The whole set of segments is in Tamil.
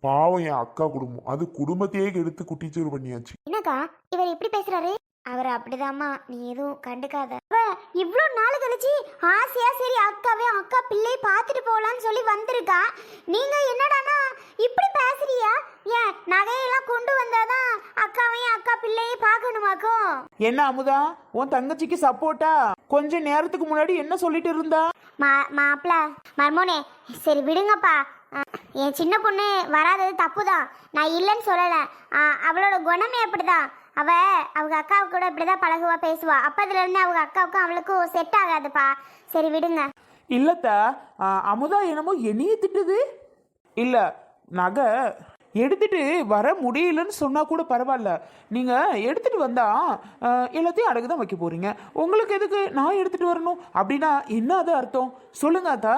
பாவம் என் அக்கா குடும்பம், அது குடும்பத்தையே எடுத்து குட்டிச்சோறு பண்ணியாச்சு. என்னக்கா இவர் எப்படி பேசுறாரு? அவர் அப்படிதாம்மா, நீ எதுவும் கண்டுக்காத. அவ இவ்வளோ நாள் கழிச்சு ஆசையா சரி அக்கா பிள்ளையை பார்த்துட்டு போகலான்னு சொல்லி வந்திருக்கா. நீங்க என்னடானா இப்படி பேசுறியா? ஏன் நகையெல்லாம் கொண்டு வந்தாதான் அக்காவையும் அக்கா பிள்ளையை பார்க்கணுமாக்கும்? என்ன அமுதா, உன் தங்கச்சிக்கு சப்போர்ட்டா? கொஞ்ச நேரத்துக்கு முன்னாடி என்ன சொல்லிட்டு இருந்தா? மாப்பிள மர்மோனே, சரி விடுங்கப்பா. என் சின்ன பொண்ணு வராதது தப்பு தான், நான் இல்லைன்னு சொல்லலை. அவளோட குணமே அப்படிதான். அவங்க அக்காவுக்கு கூட இப்படிதான் பழகுவா, பேசுவா. அப்பதுல இருந்து அவங்க அக்காவுக்கும் அவளுக்கும் செட் ஆகாதுப்பா. சரி விடுங்க. இல்லத்த, அமுதா என்னமோ என்னைய திட்டுது. இல்ல, நகை எடுத்துட்டு வர முடியலன்னு சொன்னா கூட பரவாயில்ல, நீங்க எடுத்துட்டு வந்தா எல்லாத்தையும் அடகு தான் வைக்க போறீங்க. உங்களுக்கு எதுக்கு நான் எடுத்துட்டு வரணும்? அப்படின்னா என்ன அது அர்த்தம் சொல்லுங்க அத்தா.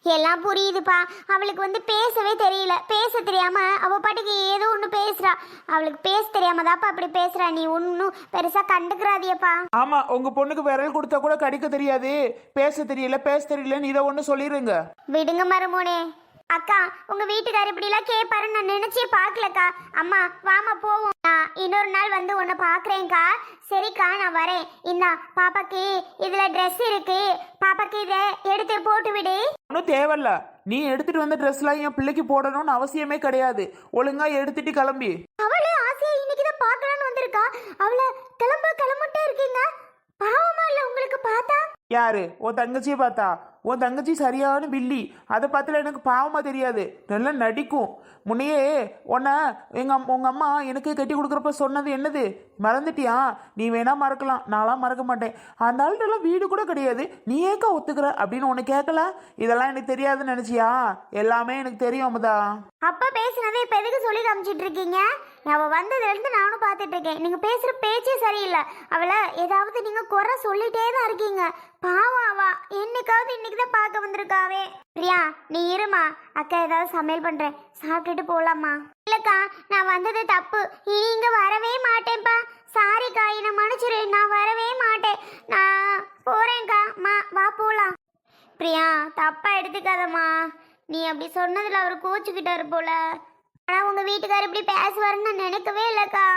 எல்லாம் புரியுதுப்பா. அவளுக்கு பேசவே தெரியல. பேச தெரியாம அவ பாட்டுக்கு ஏதோ ஒன்று பேசுறா. அவளுக்கு பேச தெரியாம தாப்பா அப்படி பேசுறா. நீ ஒன்றும் பெருசா கண்டுக்கிறாதியப்பா. ஆமா, உங்க பொண்ணுக்கு விரல் கொடுத்தா கூட கடிக்க தெரியாது, பேச தெரியலன்னு இதை ஒன்று சொல்லிடுங்க. விடுங்க மருமோனே. அக்கா, உங்க வீட்டுக்காரர் இப்படிலாம் கேட்பாருன்னு நான் நினைச்சே பார்க்கலக்கா. அம்மா வாமா போவோம். நான் இன்னொரு நாள் வந்து உன்னை பார்க்குறேன்க்கா. சரிக்கா, நான் வரேன். இந்த பாப்பாக்கு இதுல ட்ரெஸ் இருக்கு, பாப்பாக்கு இதை எடுத்து போட்டு விடு. ஒன்றும் தேவையில்ல, நீ எடுத்துட்டு வந்த ட்ரெஸ்லாம் என் பிள்ளைக்கு போடணும்னு அவசியமே கிடையாது. ஒழுங்கா எடுத்துட்டு கிளம்பி. அவளே ஆசையா இன்னைக்கு தான் பார்க்கலான்னு வந்திருக்கா. அவளை கிளம்பிட்டே இருக்கீங்க. பாவமா இல்ல உங்களுக்கு பார்த்தா? யாரு? உன் தங்கச்சியை பார்த்தா? உன் தங்கச்சி சரியான பில்லி. அதை பார்த்துல எனக்கு பாவமா தெரியாது, நல்லா நடிக்கும். முன்னையே உன்னை உங்க அம்மா எனக்கு கட்டி கொடுக்குறப்ப சொன்னது என்னது மறந்துட்டியா? நீ வேணா மறக்கலாம், நான்லாம் மறக்க மாட்டேன். அந்த ஆள்கிட்டலாம் வீடு கூட கிடையாது, நீ ஏக்கா ஒத்துக்கிற அப்படின்னு உன்னை கேட்கல. இதெல்லாம் எனக்கு தெரியாதுன்னு நினைச்சியா? எல்லாமே எனக்கு தெரியும் அமுதா. அப்பா பேசுனதை இப்ப எதுக்கு சொல்லி காமிச்சிட்டு இருக்கீங்க? அவ வந்ததுல இருந்து நானும் பார்த்துட்டு இருக்கேன். நீங்க பேசுற பேச்சே சரியில்லை. அவளை ஏதாவது நீங்க குறை சொல்லிட்டே தான் இருக்கீங்க. பாவம் அவ என்னைக்காவது இன்னைக்குதான் பார்க்க வந்திருக்காவே. பிரியா, நீ இருமா, அக்கா ஏதாவது சமையல் பண்றேன், சாப்பிட்டுட்டு போலாமா? இல்லக்கா, நான் வந்தது தப்பு, இங்க வரவே மாட்டேன்ப்பா. சாரிக்கா, என்ன மன்னிச்சிரு, நான் வரவே மாட்டேன். நான் போறேன்க்கா. வா போலாம். பிரியா, தப்பா எடுத்துக்காதம்மா. நீ அப்படி சொன்னதுல அவர் கோச்சுக்கிட்டாரு போல. ஆனா உங்க வீட்டுக்காரர் இப்படி பேசுவாருன்னு நான் நினைக்கவே இல்லக்கா.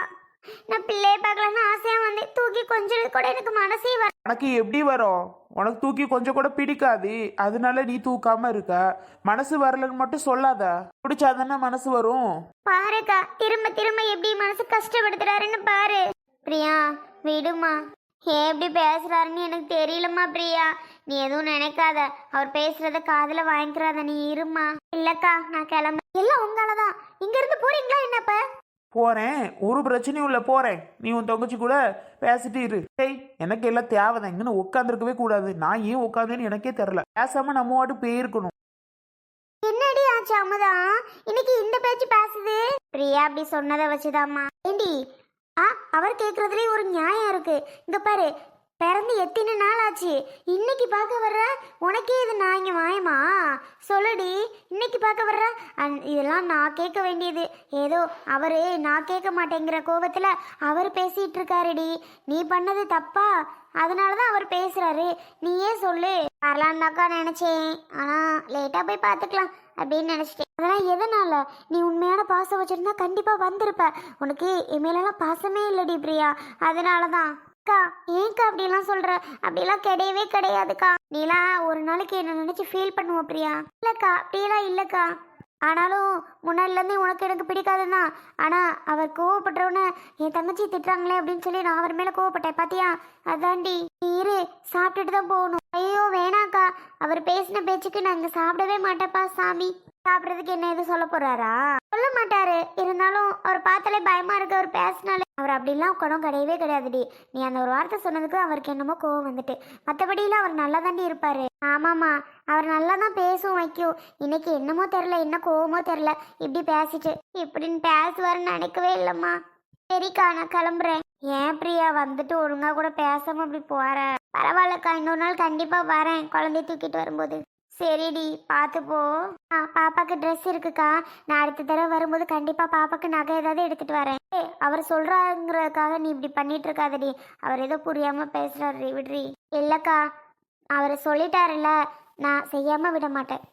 நான் பிள்ளைய பார்க்கலான்னு ஆசையா வந்து தூக்கி கொஞ்சம் கூட எனக்கு மனசே வர. உனக்கு எப்படி வரும்? உனக்கு தூக்கி கொஞ்சம் கூட பிடிக்காது, அதனால நீ தூக்காம இருக்க. மனசு வரலன்னு மட்டும் சொல்லாத, பிடிச்சாதானே மனசு வரும். பாருக்கா, திரும்ப திரும்ப எப்படி மனசு கஷ்டப்படுத்துறாருன்னு பாரு. பிரியா விடுமா. ஏன் எப்படி பேசுறாருன்னு எனக்கு தெரியலம்மா. பிரியா, நீ எதுவும் நினைக்காத, அவர் பேசுறத காதுல வாங்கிக்கிறாத, நீ இருமா. இல்லக்கா, நான் கிளம்ப. எல்லாம் உங்களாலதான். இங்க இருந்து போறீங்களா என்னப்ப? போறேன், ஒரு பிரச்சனையும் இல்லை, போறேன். நீ உன் தங்கச்சி கூட பேசிட்டு இரு. டேய், எனக்கு எல்லாம் தேவைதான், இங்கன்னு உட்காந்துருக்கவே கூடாது. நான் ஏன் உட்காந்தேன்னு எனக்கே தெரியல. பேசாம நம்ம வாட்டு போயிருக்கணும். என்னடி ஆச்சு அமுதா, இன்னைக்கு இந்த பேச்சு பேசுது? பிரியா அப்படி சொன்னதை வச்சுதாம்மா. ஏண்டி, அவர் கேட்கறதுலயே ஒரு நியாயம் இருக்கு. இங்க பாரு, பிறந்து எத்தனை நாள் ஆச்சு, இன்னைக்கு பார்க்க வர்ற? உனக்கே இது நான் நியாயமா? சொல்லுடி, இன்னைக்கு பார்க்க வர்ற? இதெல்லாம் நான் கேட்க வேண்டியது. ஏதோ அவரு நான் கேட்க மாட்டேங்கிற கோபத்துல அவர் பேசிட்டு இருக்காருடி. நீ பண்ணது தப்பா? அதனாலதான் அவர் பேசுறாரு. நீயே சொல்லு. வரலான்னாக்கா நினைச்சேன், ஆனா லேட்டா போய் பார்த்துக்கலாம் அப்படின்னு நினைச்சிட்டேன். அதெல்லாம் எதனால? நீ உண்மையான பாசம் வச்சிருந்தா கண்டிப்பா வந்திருப்ப. உனக்கு என் பாசமே இல்லடி பிரியா, அதனாலதான். அக்கா, ஏன்க்கா அப்படிலாம் சொல்ற? அப்படிலாம் கிடையவே கிடையாதுக்கா. நீலாம் ஒரு நாளைக்கு என்ன நினைச்சு ஃபீல் பண்ணுவ பிரியா. இல்லக்கா, அப்படியெல்லாம் இல்லக்கா. ஆனாலும் முன்னாடிலேருந்தே உனக்கு எனக்கு பிடிக்காதுதான். ஆனால் அவர் கோவப்படுறவன என் தங்கச்சி திட்டுறாங்களே அப்படின்னு சொல்லி நான் அவர் மேலே கோவப்பட்டேன் பாத்தியா? அதாண்டி. நீ இரு, சாப்பிட்டுட்டு தான் போகணும். ஐயோ வேணாக்கா, அவர் பேசின பேச்சுக்கு நான் இங்கே சாப்பிடவே மாட்டேப்பா சாமி. சாப்பிட்றதுக்கு என்ன எதுவும் சொல்ல போறாரா? சொல்ல மாட்டாரு. இருந்தாலும் அவர் பார்த்தாலே பயமா இருக்கு. அவர் பேசினாலே. அவர் அப்படிலாம் குணம் கிடையவே கிடையாதுடி. நீ அந்த ஒரு வார்த்தை சொன்னதுக்கு அவருக்கு என்னமோ கோவம் வந்துட்டு. மற்றபடியெல்லாம் அவர் நல்லா தாண்டி இருப்பாரு. ஆமாம்மா, அவர் நல்லா தான் பேசும் வைக்கும். இன்னைக்கு என்னமோ தெரில, என்ன கோவமோ தெரில, இப்படி பேசிட்டு இப்படின்னு பேசுவாருன்னு நினைக்கவே இல்லைம்மா. சரிக்கா, நான் கிளம்புறேன். ஏன் பிரியா, வந்துட்டு ஒழுங்கா கூட பேசாம அப்படி போற? பரவாயில்லக்கா, இன்னொரு நாள் கண்டிப்பா வரேன், குழந்தைய தூக்கிட்டு வரும்போது. சரிடி, பார்த்து போ. பாப்பாக்கு ட்ரெஸ் இருக்குக்கா, நான் அடுத்த தடவை வரும்போது கண்டிப்பா பாப்பாக்கு நகை ஏதாவது எடுத்துட்டு வரேன். அவர் சொல்றாங்கிறதுக்காக நீ இப்படி பண்ணிட்டு இருக்காதடி. அவர் ஏதோ புரியாம பேசுறாரு, விடுறி. இல்லக்கா, அவர் சொல்லிட்டாருல்ல, நான் செய்யாம விட மாட்டேன்.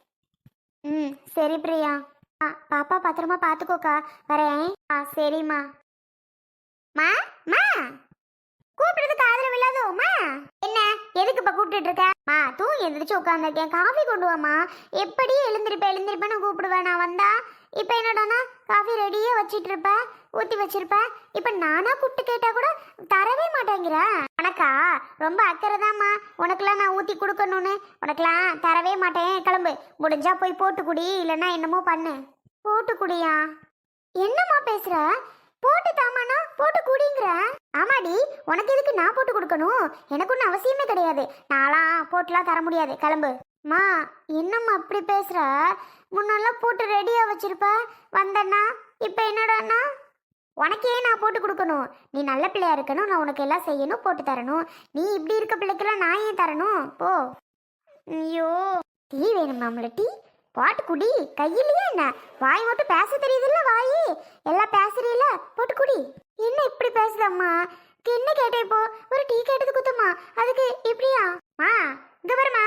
சரி பிரியா. பாப்பா பத்திரமா பாத்துக்கோக்கா. வரேன். சரிம்மா. மா மா கூப்பிடுறது காதுல விழாதோமா? என்ன எதுக்கு இப்ப கூப்பிட்டு இருக்க? தூங்கி எந்திரிச்சு உட்காந்துருக்கேன். காஃபி கொண்டு வாமா. எப்படி எழுந்திருப்பேன்னு கூப்பிடுவேன் நான் வந்தா. இப்ப என்னடானா காஃபி ரெடியே வச்சிட்டு இருப்ப, ஊத்தி வச்சிருப்ப. இப்ப நானா கூப்பிட்டு கேட்டா கூட தரவே மாட்டேங்கிற. உனக்கா ரொம்ப அக்கறைதாம்மா. உனக்கெல்லாம் நான் ஊத்தி கொடுக்கணும்னு. உனக்கெல்லாம் தரவே மாட்டேன். கிளம்பு. முடிஞ்சா போய் போட்டு குடி, இல்லைன்னா என்னமோ பண்ணு. போட்டு குடியா? என்னம்மா பேசுற? போட்டு தாமாண்ணா போட்டு குடிங்கிற. ஆமாடி, உனக்கு எதுக்கு நான் போட்டு கொடுக்கணும்? எனக்கு ஒன்றும் அவசியமே கிடையாது. நான்லாம் போட்டுலாம் தர முடியாது. கிளம்பு. மா என்னம்மா அப்படி பேசுற? முன்னெல்லாம் போட்டு ரெடியா வச்சிருப்ப, வந்தண்ணா இப்ப என்னடாண்ணா? உனக்கே நான் போட்டு கொடுக்கணும். நீ நல்ல பிள்ளையா இருக்கணும், நான் உனக்கு எல்லாம் செய்யணும், போட்டு தரணும். நீ இப்படி இருக்க பிள்ளைக்கெல்லாம் நான் ஏன் தரணும்? போ. ஐயோ, டீ வேணுமா? நம்மள டீ போட்டு குடி. கையிலேயே என்ன வாய் மட்டும் பேச தெரியுதுல்ல? வாயி எல்லாம் பேசுறீல, போட்டு குடி. என்ன இப்படி பேசுதம்மா? என்ன கேட்ட? இப்போ ஒரு டீ கேட்டது குத்தம்மா, அதுக்கு இப்படியா? இங்க வருமா?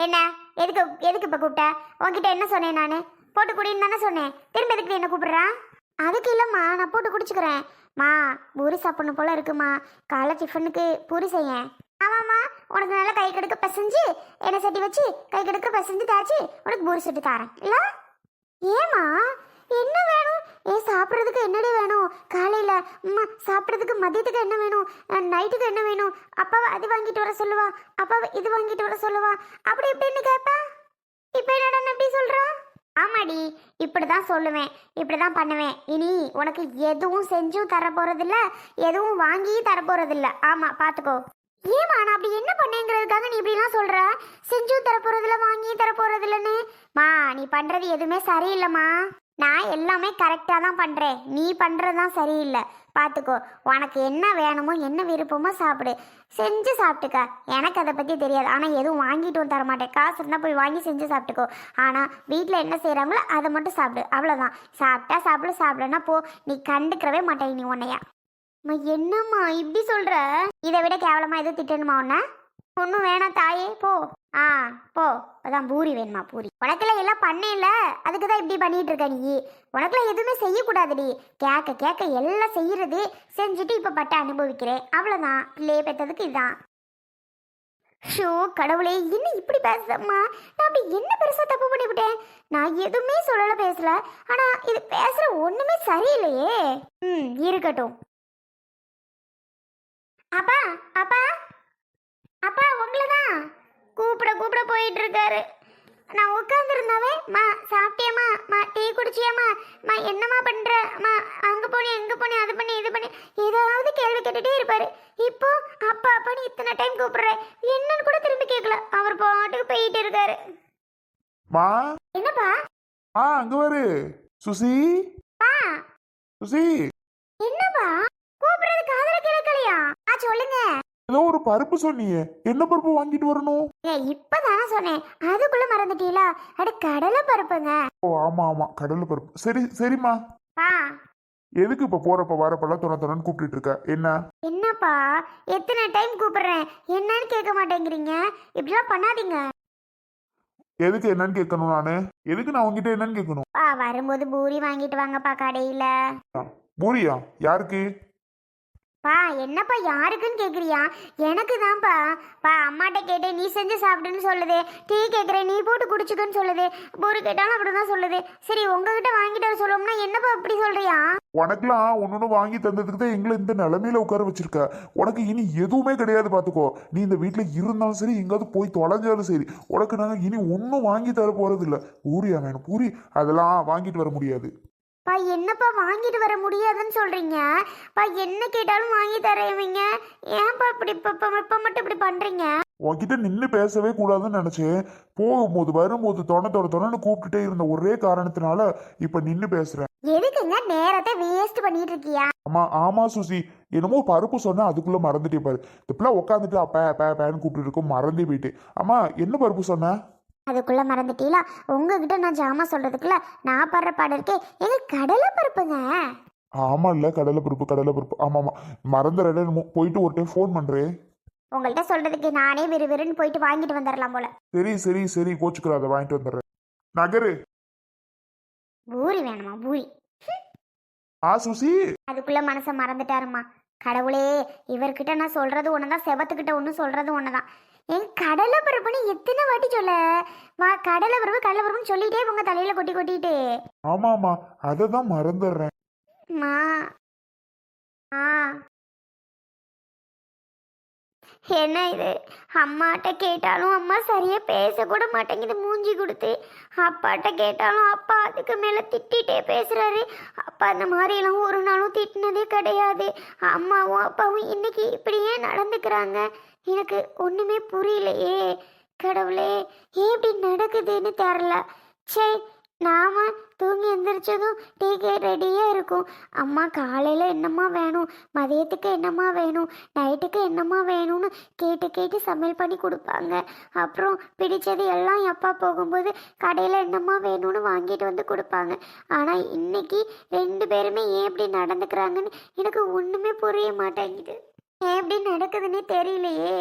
என்ன எதுக்கு இப்ப கூப்பிட்ட? உன்கிட்ட என்ன சொன்னேன் நானு? போட்டு குடின்னு தானே சொன்னேன். திரும்ப எதுக்கு என்ன கூப்பிடுறா? அதுக்கு இல்லம்மா, நான் போட்டு குடிச்சுக்கிறேன். பூரி சாப்பிடணும் போல இருக்குமா. காலை டிஃபனுக்கு பூரி செய்ய. ஆமாம்மா, உனக்கு நல்லா கை கடுக்க பிசைஞ்சு எண்ணெய் சட்டி வச்சு கை கடுக்க பிசைஞ்சு தாச்சு உனக்கு பூரி சுட்டு தரேன் இல்ல? ஏமா என்ன வேணும்? சாப்பிட்றதுக்கு என்னடி வேணும்? காலையில சாப்பிட்றதுக்கு மதியத்துக்கு என்ன வேணும்? நைட்டுக்கு என்ன வேணும்? அப்பாவை அது வாங்கிட்டு வர சொல்லுவா, அப்பாவை இது வாங்கிட்டு வர சொல்லுவா. அப்படி இப்படின்னு கேட்பா. இப்ப என்னடா எப்படி சொல்றா? ஆமாடி, இப்படிதான் சொல்லுவேன், இப்படிதான் பண்ணுவேன். இனி உனக்கு எதுவும் செஞ்சும் தர போறதில்ல, எதுவும் வாங்கியும் தர போறதில்ல. ஆமா பாத்துக்கோ. ஏமா நான் அப்படி என்ன பண்ணேங்கிறதுக்காக நீ இப்படிலாம் சொல்ற? செஞ்சும் தர போறதில்ல, வாங்கியும் தர போறதில்லன்னு. நீ பண்றது எதுவுமே சரியில்லைம்மா. நான் எல்லாமே கரெக்டாக தான் பண்ணுறேன். நீ பண்ணுறது தான் சரியில்லை. பார்த்துக்கோ. உனக்கு என்ன வேணுமோ என்ன விருப்பமோ சாப்பிடு. செஞ்சு சாப்பிட்டுக்க. எனக்கு அதை பற்றி தெரியாது. ஆனால் எதுவும் வாங்கிட்டு வந்து தர மாட்டேன். காசு இருந்தால் போய் வாங்கி செஞ்சு சாப்பிட்டுக்கோ. ஆனால் வீட்டில் என்ன செய்கிறாங்களோ அதை மட்டும் சாப்பிடு. அவ்வளோதான். சாப்பிட்டா சாப்பிடு, சாப்பிடனா போ. நீ கண்டுக்கிறவே மாட்டேன் நீ உன்னையா. என்னம்மா இப்படி சொல்கிற? இதை விட கேவலமாக எதுவும் திட்டணுமா உன்ன? ஒன்றும் வேணாம் தாயே, போ. போ. அதான் பூரி வேணுமா? பூரி உனக்கெல்லாம் எல்லாம் பண்ணேன்ல, அதுக்கு தான் இப்படி பண்ணிட்டு இருக்க நீ. உனக்கெல்லாம் எதுவுமே செய்யக்கூடாதுடி. கேட்க கேட்க எல்லாம் செய்யறது செஞ்சுட்டு இப்போ பட்ட அனுபவிக்கிறேன். அவ்வளோதான். பிள்ளைய பெற்றதுக்கு இதுதான். ஷோ கடவுளே, என்ன இப்படி பேசுதம்மா? நான் அப்படி என்ன பெருசாக தப்பு பண்ணிவிட்டேன்? நான் எதுவுமே சொல்லலை, பேசல. ஆனால் இது பேசுகிற ஒன்றுமே சரியில்லையே. இருக்கட்டும். அப்பா அப்பா அப்பா உங்களை தான் கூப்பிட போயிட்டு இருக்காரு. நான் உட்காந்துருந்தாவே, சாப்பிட்டியம்மா, டீ குடிச்சியம்மா, என்னம்மா பண்ற, அங்க போனேன் எங்க போனேன், அது பண்ணி இது பண்ணி ஏதாவது கேள்வி கேட்டுட்டே இருப்பாரு. இப்போ அப்பா அப்பான்னு இத்தனை டைம் கூப்பிடுறேன், என்னன்னு கூட திரும்பி கேட்கல. அவர் பாட்டுக்கு போயிட்டு இருக்காரு. என்னப்பா? அங்க வரு சுசி. சுசி, என்னப்பா கூப்பிடுறது காதுல கேட்கலையா? சொல்லுங்க. ஏதோ ஒரு பருப்பு சொன்னியே, என்ன பருப்பு வாங்கிட்டு வரணும்? இப்பதானே சொன்னேன், அதுக்குள்ள மறந்துட்டீங்களா? அட கடலை பருப்புங்க. ஓ ஆமா கடலை பருப்பு. சரிம்மா. எதுக்கு இப்ப போறப்ப வரப்பெல்லாம் தொணன்னு கூப்பிட்டு இருக்க? என்னப்பா எத்தனை டைம் கூப்பிடுறேன், என்னன்னு கேட்க மாட்டேங்கிறீங்க? இப்படிலாம் பண்ணாதீங்க. எதுக்கு என்னன்னு கேட்கணும் நானு? எதுக்கு நான் உங்ககிட்ட என்னன்னு கேட்கணும்? வரும்போது பூரி வாங்கிட்டு வாங்கப்பா கடையில. பூரியா? யாருக்கு? என்னப்பா யாருக்குன்னு கேக்குறியா? எனக்கு தான்ப்பா. அம்மாட்ட கேட்டேன், நீ செஞ்சு சாப்பிடுன்னு சொல்லுது. டீ கேட்குறேன், நீ போட்டு குடிச்சுக்கன்னு சொல்லுது. பூரி கேட்டாலும் அப்படிதான் சொல்லுது. சரி உங்ககிட்ட வாங்கிட்டு வர சொல்லுவோம்னா என்னப்பா இப்படி சொல்றியா? உனக்குலாம் ஒன்னொன்னு வாங்கி தந்ததுக்கு தான் எங்களை இந்த நிலைமையில உட்கார வச்சிருக்க. உனக்கு இனி எதுவுமே கிடையாது பாத்துக்கோ. நீ இந்த வீட்டுல இருந்தாலும் சரி, எங்காவது போய் தொலைஞ்சாலும் சரி, உனக்கு நாங்க இனி ஒன்னும் வாங்கி தர போறது இல்ல. பூரியா வேணும்? பூரி அதெல்லாம் வாங்கிட்டு வர முடியாது. என்னப்பா வாங்கிட்டு வர முடியாதுன்னு சொல்றீங்க? என்ன கேட்டாலும் வாங்கி தரவீங்க. ஏன்பா இப்படி இப்ப மட்டும் இப்படி பண்றீங்க? உன்கிட்ட நின்று பேசவே கூடாதுன்னு நினைச்சேன். போகும்போது வரும்போது தொணன்னு கூப்பிட்டுட்டே இருந்த ஒரே காரணத்தினால இப்ப நின்று பேசுறேன். எதுக்குங்க நேரத்தை வேஸ்ட் பண்ணிட்டு இருக்கியா? ஆமா சுசி, என்னமோ பருப்பு சொன்னா அதுக்குள்ள மறந்துட்டே பாரு. இப்பெல்லாம் உட்காந்துட்டு பேன்னு கூப்பிட்டு இருக்கும், மறந்தே போயிட்டு. அம்மா என்ன பருப்பு சொன்ன? அதுக்குள்ள மறந்துட்டீங்களா? உங்ககிட்ட நான் ஜாமா சொல்றதுக்குள்ள நான் படுற பாடம் இருக்கே. எங்க கடலை பருப்புங்க. ஆமா இல்ல, கடலை பருப்பு. ஆமாமா மறந்துடுறேன். போயிட்டு ஒரு டைம் ஃபோன் பண்றேன். உங்கள்கிட்ட சொல்றதுக்கு நானே விறுவிறுன்னு போயிட்டு வாங்கிட்டு வந்துடலாம் போல. சரி கோச்சுக்கிறாத, வாங்கிட்டு வந்துடுறேன். நகரு. பூரி வேணுமா பூரி? சுசி. அதுக்குள்ள மனசை மறந்துட்டாருமா. கடவுளே, இவர்கிட்ட நான் சொல்றது ஒண்ணுதான், செவத்துக்கிட்ட ஒண்ணு சொல்றது ஒண்ணுதான். என் கடலை பருப்புன்னு எத்தனை வாட்டி சொல்ல? வா, கடலை பருப்புன்னு சொல்லிட்டே உங்க தலையில கொட்டி கொட்டிட்டு. ஆமாமா, அதை தான் மறந்துடுறேன். மா ஆ என்ன இது? அம்மாட்ட கேட்டாலும் அம்மா சரியா பேசக்கூட மாட்டேங்குது மூஞ்சி கொடுத்து. அப்பாட்ட கேட்டாலும் அப்பா அதுக்கு மேல திட்டிகிட்டே பேசுறாரு. அப்பா அந்த மாதிரிலாம் ஒரு நாளும் திட்டினதே கிடையாது. அம்மாவும் அப்பாவும் இன்னைக்கு இப்படியே நடந்துக்கிறாங்க. எனக்கு ஒண்ணுமே புரியலையே. கடவுளே, ஏன் இப்படி நடக்குதுன்னு தெரில. சே, நாம தூங்கி எந்திரிச்சதும் டீ ரெடியாக இருக்கும். அம்மா காலையில் என்னம்மா வேணும், மதியத்துக்கு என்னம்மா வேணும், நைட்டுக்கு என்னம்மா வேணும்னு கேட்டு கேட்டு சமையல் பண்ணி கொடுப்பாங்க. அப்புறம் பிடிச்சது எல்லாம் என் அப்பா போகும்போது கடையில் என்னம்மா வேணும்னு வாங்கிட்டு வந்து கொடுப்பாங்க. ஆனால் இன்னைக்கு 2 பேருமே ஏன் இப்படி நடந்துக்கிறாங்கன்னு எனக்கு ஒன்றுமே புரிய மாட்டேங்குது. ஏன் இப்படி நடக்குதுன்னே தெரியலையே.